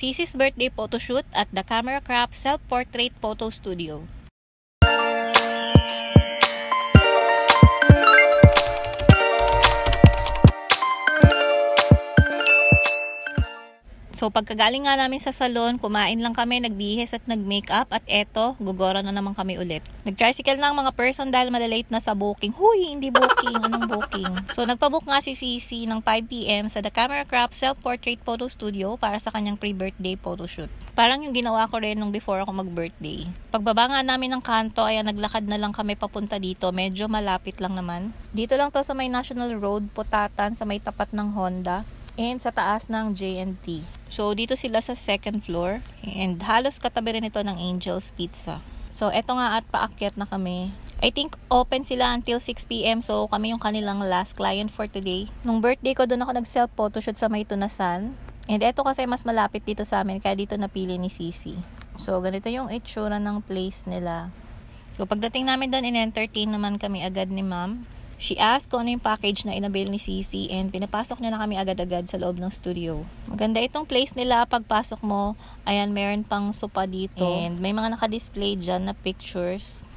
Sisi's birthday photoshoot at the Camera Crop Self-Portrait Photo Studio. So pagkagaling nga namin sa salon, kumain lang kami, nagbihis at nag-makeup at eto, gugora na naman kami ulit. Nag-tricycle na ang mga person dahil malalate na sa booking. Huy, hindi booking, anong booking? So nagpabook nga si Sisi ng 5 PM sa The Camera Crop Self-Portrait Photo Studio para sa kanyang pre-birthday photoshoot. Parang yung ginawa ko rin nung before ako mag-birthday. Pagbaba nga namin ng kanto, ayan, naglakad na lang kami papunta dito. Medyo malapit lang naman. Dito lang to sa may National Road, Putatan, sa may tapat ng Honda. And sa taas ng J&T. So, dito sila sa second floor. And halos katabi rin ito ng Angel's Pizza. So, eto nga at paakyat na kami. I think open sila until 6 PM. So, kami yung kanilang last client for today. Nung birthday ko, doon ako nag-self photoshoot sa may Tunasan. And eto kasi mas malapit dito sa amin. Kaya dito napili ni Sisi. So, ganito yung itsura ng place nila. So, pagdating namin doon, in-entertain naman kami agad ni ma'am. She asked kung ano yung package na inabil ni Sisi and pinapasok niya na kami agad-agad sa loob ng studio. Maganda itong place nila. Pagpasok mo, ayan, meron pang sopa dito. And may mga naka-display dyan na pictures.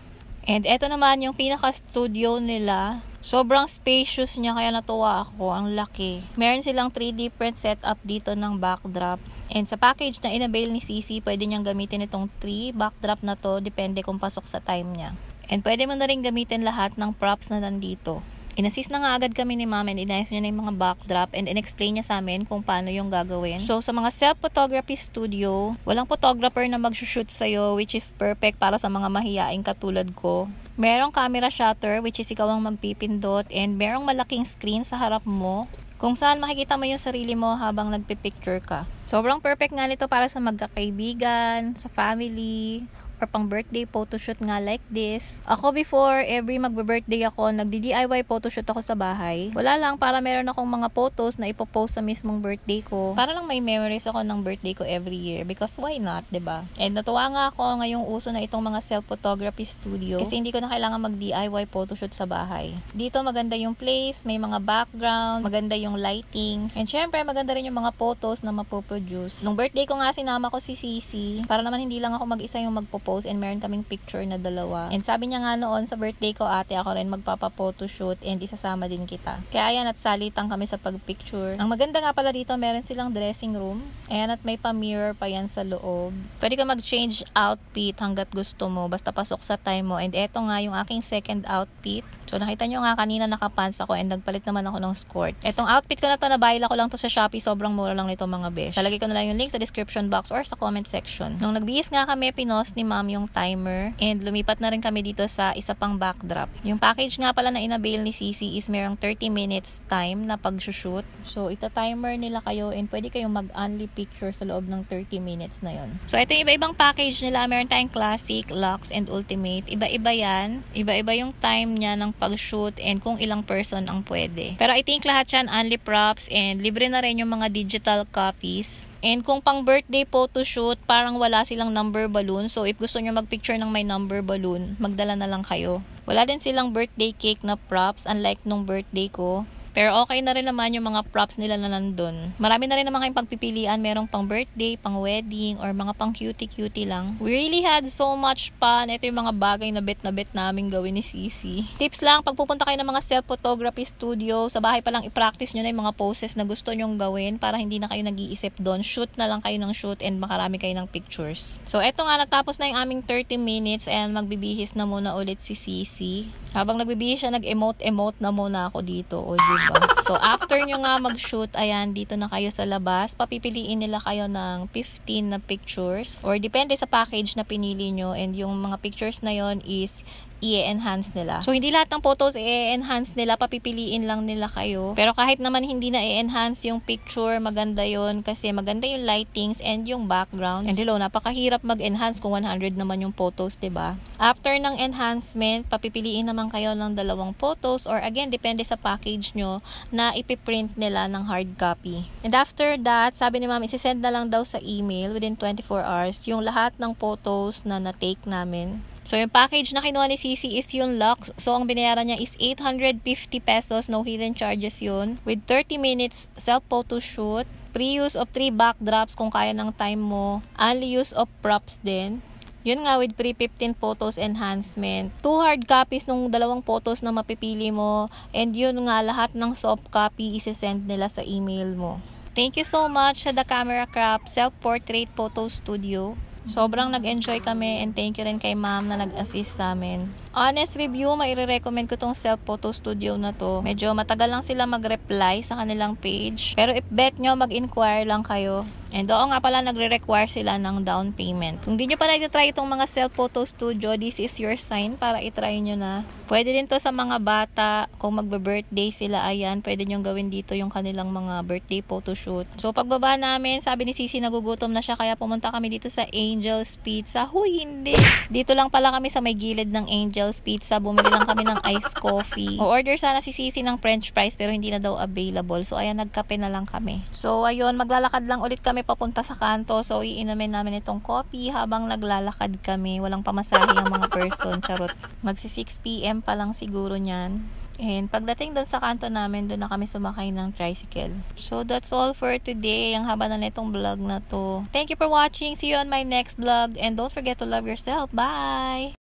And eto naman yung pinaka-studio nila. Sobrang spacious niya kaya natuwa ako. Ang laki. Meron silang 3 different setup dito ng backdrop. And sa package na inabil ni Sisi, pwede niyang gamitin itong 3 backdrop na to. Depende kung pasok sa time niya. And pwede mo na rin gamitin lahat ng props na nandito. In-assist na nga agad kami ni ma'am and inayos niya na yung mga backdrop and in-explain niya sa amin kung paano yung gagawin. So sa mga self-photography studio, walang photographer na mag-shoot sa'yo, which is perfect para sa mga mahiyaing katulad ko. Merong camera shutter, which is ikaw ang magpipindot, and merong malaking screen sa harap mo kung saan makikita mo yung sarili mo habang nagpipicture ka. Sobrang perfect nga nito para sa magkakaibigan, sa family, or pang birthday photoshoot nga like this. Ako before, every magbe-birthday ako, nagdi-DIY photoshoot ako sa bahay. Wala lang, para meron akong mga photos na ipopost sa mismong birthday ko. Para lang may memories ako ng birthday ko every year. Because why not, diba? And natuwa nga ako ngayong uso na itong mga self-photography studio. Kasi hindi ko na kailangan mag-DIY photoshoot sa bahay. Dito maganda yung place, may mga background, maganda yung lightings. And syempre, maganda rin yung mga photos na mapoproduce. Nung birthday ko nga, sinama ko si Sisi. Para naman hindi lang ako mag-isa yung magpopost. And meron kaming picture na dalawa. And sabi niya nga noon sa birthday ko, ate, ako rin magpapa-photoshoot and isasama din kita. Kaya ayan, at salitan kami sa pag-picture. Ang maganda nga pala dito, meron silang dressing room. Ayan, at may pa-mirror pa yan sa loob. Pwede ka mag-change outfit hanggat gusto mo. Basta pasok sa time mo. And eto nga yung aking second outfit. So nakita nyo nga kanina nakapants ako and nagpalit naman ako ng skirts. Etong outfit ko na to, nabayla ko lang to sa Shopee. Sobrang mura lang nito mga besh. Talagay ko na lang yung link sa description box or sa comment section. Nung nagbihis nga kami, pinost ni ma'am yung timer and lumipat na rin kami dito sa isa pang backdrop. Yung package nga pala na inabail ni Sisi is merong 30 minutes time na pag-shoot. So ita-timer nila kayo and pwede kayong mag-only picture sa loob ng 30 minutes na yon. So ito yung iba-ibang package nila. Meron tayong classic, luxe, and ultimate. Iba-iba yan. Iba-iba yung time niya ng pag-shoot and kung ilang person ang pwede. Pero I think lahat yan only props and libre na rin yung mga digital copies. And kung pang birthday photoshoot, parang wala silang number balloon. So if gusto nyo magpicture ng may number balloon, magdala na lang kayo. Wala din silang birthday cake na props, unlike nung birthday ko. Pero okay na rin naman yung mga props nila na nandun. Marami na rin naman kayong pagpipilian. Merong pang birthday, pang wedding, or mga pang cutie-cutie lang. We really had so much fun. Ito yung mga bagay na bet namin gawin ni Sisi. Tips lang, pag pupunta kayo ng mga self-photography studio, sa bahay pa lang i-practice nyo na yung mga poses na gusto nyong gawin para hindi na kayo nag-iisip doon. Shoot na lang kayo ng shoot and makarami kayo ng pictures. So eto nga, natapos na yung aming 30 minutes and magbibihis na muna ulit si Sisi. Habang nagbibihis siya, nag-emote na muna ako dito. O diba? So, after nyo nga mag-shoot, ayan, dito na kayo sa labas. Papipiliin nila kayo ng 15 na pictures. Or depende sa package na pinili nyo. And yung mga pictures na yon is i-enhance nila. So, hindi lahat ng photos i-enhance nila. Papipiliin lang nila kayo. Pero kahit naman hindi na i-enhance yung picture, maganda yon kasi maganda yung lightings and yung background. And hello, napakahirap mag-enhance kung 100 naman yung photos, diba? After ng enhancement, papipiliin naman kayo ng 2 photos or again, depende sa package nyo na ipiprint nila ng hard copy. And after that, sabi ni ma'am, isisend na lang daw sa email within 24 hours yung lahat ng photos na na-take namin. So, yung package na kinuha ni Sisi is yung Lux. So, ang binayaran niya is 850 pesos. No hidden charges yun. With 30 minutes self-photo shoot. Pre-use of 3 backdrops kung kaya ng time mo. Only use of props din. Yun nga, with pre-15 photos enhancement. 2 hard copies nung 2 photos na mapipili mo. And yun nga, lahat ng soft copy isi-send nila sa email mo. Thank you so much sa The Camera Crop Self-Portrait Photo Studio. Sobrang nag-enjoy kami and thank you rin kay ma'am na nag-assist sa amin. Honest review, maire-recommend ko tong self-photo studio na to. Medyo matagal lang sila mag-reply sa kanilang page. Pero if bet nyo, mag-inquire lang kayo. And oo nga pala, nagre-require sila ng down payment. Kung di nyo pa na-try itong mga self-photo studio, this is your sign para itry nyo na. Pwede din to sa mga bata. Kung magbe-birthday sila, ayan, pwede nyo gawin dito yung kanilang mga birthday photoshoot. So pagbaba namin, sabi ni Sisi nagugutom na siya, kaya pumunta kami dito sa Angel's Pizza. Huy, hindi! Dito lang pala kami sa may gilid ng Angel's Pizza. Bumili lang kami ng iced coffee. O-order sana si Sisi ng french fries pero hindi na daw available. So ayan, nagkape na lang kami. So ayun, maglalakad lang ulit kami papunta sa kanto. So iinumin namin itong coffee habang naglalakad kami. Walang pamasahe ang mga person. Charot. Magsi 6 PM pa lang siguro niyan. And pagdating doon sa kanto namin, doon na kami sumakay ng tricycle. So that's all for today. Ang haba na nitong vlog na to. Thank you for watching. See you on my next vlog. And don't forget to love yourself. Bye!